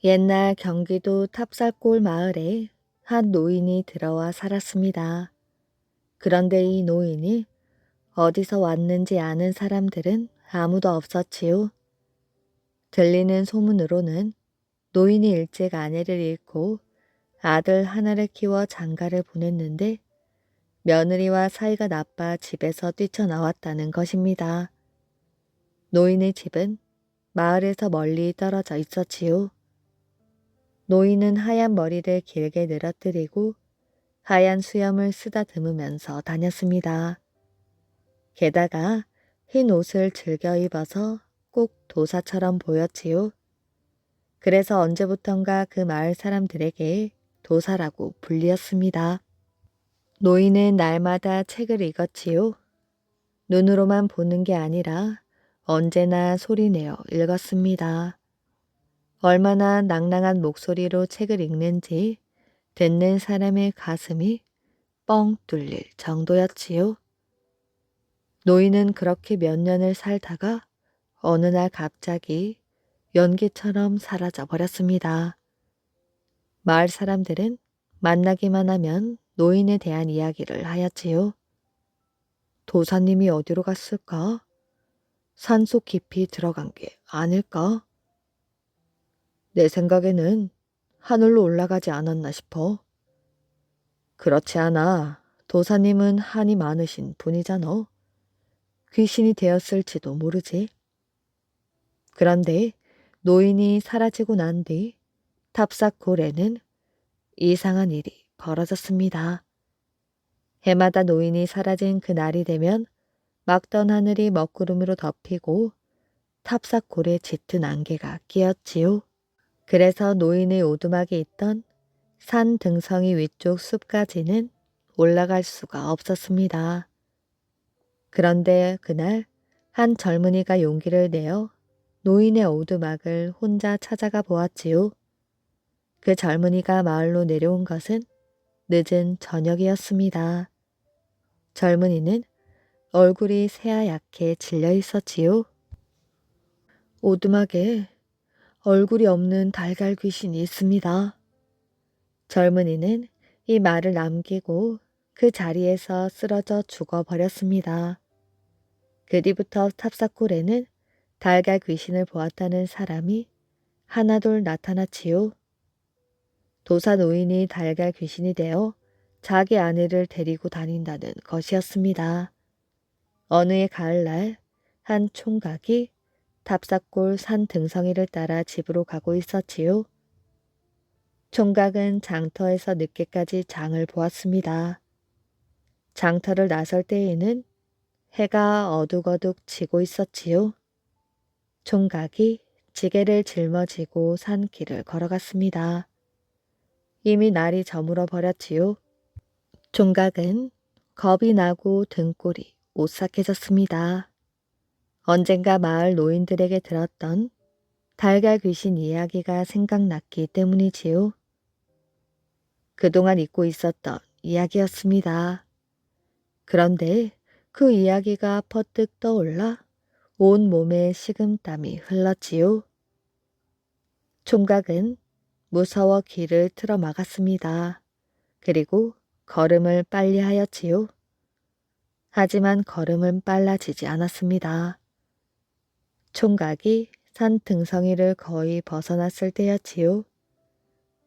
옛날 경기도 탑살골 마을에 한 노인이 들어와 살았습니다. 그런데 이 노인이 어디서 왔는지 아는 사람들은 아무도 없었지요. 들리는 소문으로는 노인이 일찍 아내를 잃고 아들 하나를 키워 장가를 보냈는데 며느리와 사이가 나빠 집에서 뛰쳐나왔다는 것입니다. 노인의 집은 마을에서 멀리 떨어져 있었지요. 노인은 하얀 머리를 길게 늘어뜨리고 하얀 수염을 쓰다듬으면서 다녔습니다. 게다가 흰 옷을 즐겨 입어서 꼭 도사처럼 보였지요. 그래서 언제부턴가 그 마을 사람들에게 도사라고 불리었습니다. 노인은 날마다 책을 읽었지요. 눈으로만 보는 게 아니라 언제나 소리내어 읽었습니다. 얼마나 낭낭한 목소리로 책을 읽는지 듣는 사람의 가슴이 뻥 뚫릴 정도였지요. 노인은 그렇게 몇 년을 살다가 어느 날 갑자기 연기처럼 사라져 버렸습니다. 마을 사람들은 만나기만 하면 노인에 대한 이야기를 하였지요. 도사님이 어디로 갔을까? 산속 깊이 들어간 게 아닐까? 내 생각에는 하늘로 올라가지 않았나 싶어. 그렇지 않아. 도사님은 한이 많으신 분이잖아. 귀신이 되었을지도 모르지. 그런데 노인이 사라지고 난 뒤 탑삭골에는 이상한 일이 벌어졌습니다. 해마다 노인이 사라진 그 날이 되면 막던 하늘이 먹구름으로 덮이고 탑삭골에 짙은 안개가 끼었지요. 그래서 노인의 오두막에 있던 산 등성이 위쪽 숲까지는 올라갈 수가 없었습니다. 그런데 그날 한 젊은이가 용기를 내어 노인의 오두막을 혼자 찾아가 보았지요. 그 젊은이가 마을로 내려온 것은 늦은 저녁이었습니다. 젊은이는 얼굴이 새하얗게 질려 있었지요. 오두막에 얼굴이 없는 달걀 귀신이 있습니다. 젊은이는 이 말을 남기고 그 자리에서 쓰러져 죽어버렸습니다. 그 뒤부터 탑사골에는 달걀 귀신을 보았다는 사람이 하나둘 나타났지요. 도사 노인이 달걀 귀신이 되어 자기 아내를 데리고 다닌다는 것이었습니다. 어느 해 가을날 한 총각이 탑사골 산 등성이를 따라 집으로 가고 있었지요. 총각은 장터에서 늦게까지 장을 보았습니다. 장터를 나설 때에는 해가 어둑어둑 지고 있었지요. 총각이 지게를 짊어지고 산길을 걸어갔습니다. 이미 날이 저물어 버렸지요. 총각은 겁이 나고 등골이 오싹해졌습니다. 언젠가 마을 노인들에게 들었던 달걀 귀신 이야기가 생각났기 때문이지요. 그동안 잊고 있었던 이야기였습니다. 그런데 그 이야기가 퍼뜩 떠올라 온 몸에 식은땀이 흘렀지요. 총각은 무서워 귀를 틀어 막았습니다. 그리고 걸음을 빨리 하였지요. 하지만 걸음은 빨라지지 않았습니다. 총각이 산 등성이를 거의 벗어났을 때였지요.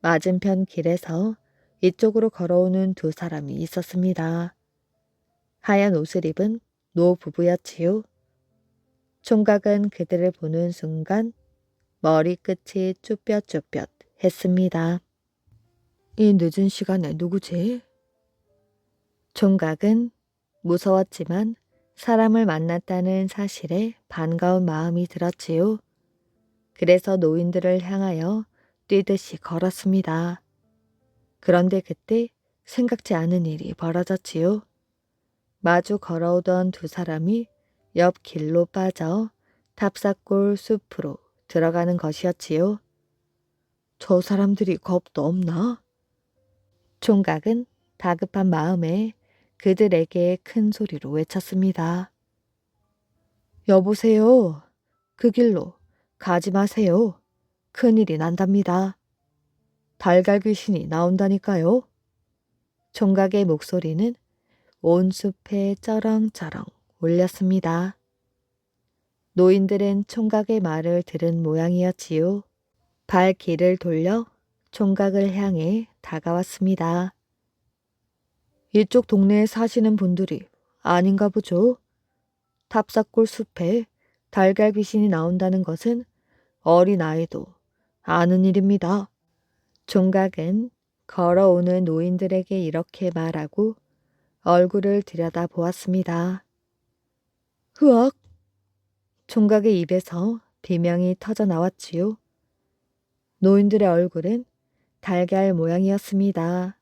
맞은편 길에서 이쪽으로 걸어오는 두 사람이 있었습니다. 하얀 옷을 입은 노부부였지요. 총각은 그들을 보는 순간 머리끝이 쭈뼛쭈뼛 했습니다. 이 늦은 시간에 누구지? 총각은 무서웠지만 사람을 만났다는 사실에 반가운 마음이 들었지요. 그래서 노인들을 향하여 뛰듯이 걸었습니다. 그런데 그때 생각지 않은 일이 벌어졌지요. 마주 걸어오던 두 사람이 옆 길로 빠져 탑사골 숲으로 들어가는 것이었지요. 저 사람들이 겁도 없나? 총각은 다급한 마음에 그들에게 큰 소리로 외쳤습니다. 여보세요. 그 길로 가지 마세요. 큰일이 난답니다. 달걀 귀신이 나온다니까요. 총각의 목소리는 온 숲에 쩌렁쩌렁 울렸습니다. 노인들은 총각의 말을 들은 모양이었지요. 발길을 돌려 총각을 향해 다가왔습니다. 이쪽 동네에 사시는 분들이 아닌가 보죠. 탑사골 숲에 달걀 귀신이 나온다는 것은 어린아이도 아는 일입니다. 총각은 걸어오는 노인들에게 이렇게 말하고 얼굴을 들여다보았습니다. 흐악! 총각의 입에서 비명이 터져 나왔지요. 노인들의 얼굴은 달걀 모양이었습니다.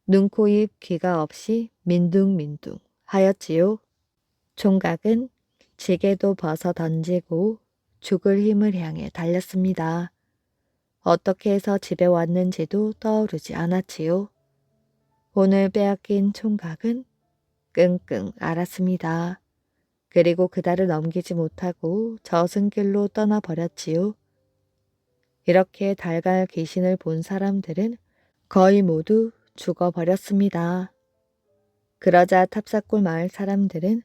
눈, 코, 입, 귀가 없이 민둥민둥 하였지요. 총각은 지게도 벗어 던지고 죽을 힘을 향해 달렸습니다. 어떻게 해서 집에 왔는지도 떠오르지 않았지요. 오늘 빼앗긴 총각은 끙끙 앓았습니다. 그리고 그달을 넘기지 못하고 저승길로 떠나버렸지요. 이렇게 달걀 귀신을 본 사람들은 거의 모두 죽어버렸습니다. 그러자 탑사골 마을 사람들은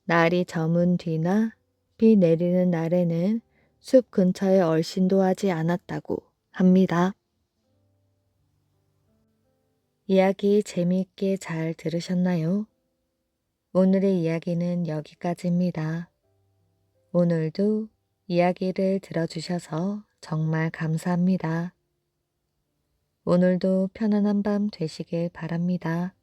날이 저문 뒤나 비 내리는 날에는 숲 근처에 얼씬도 하지 않았다고 합니다. 이야기 재미있게 잘 들으셨나요? 오늘의 이야기는 여기까지입니다. 오늘도 이야기를 들어주셔서 정말 감사합니다. 오늘도 편안한 밤 되시길 바랍니다.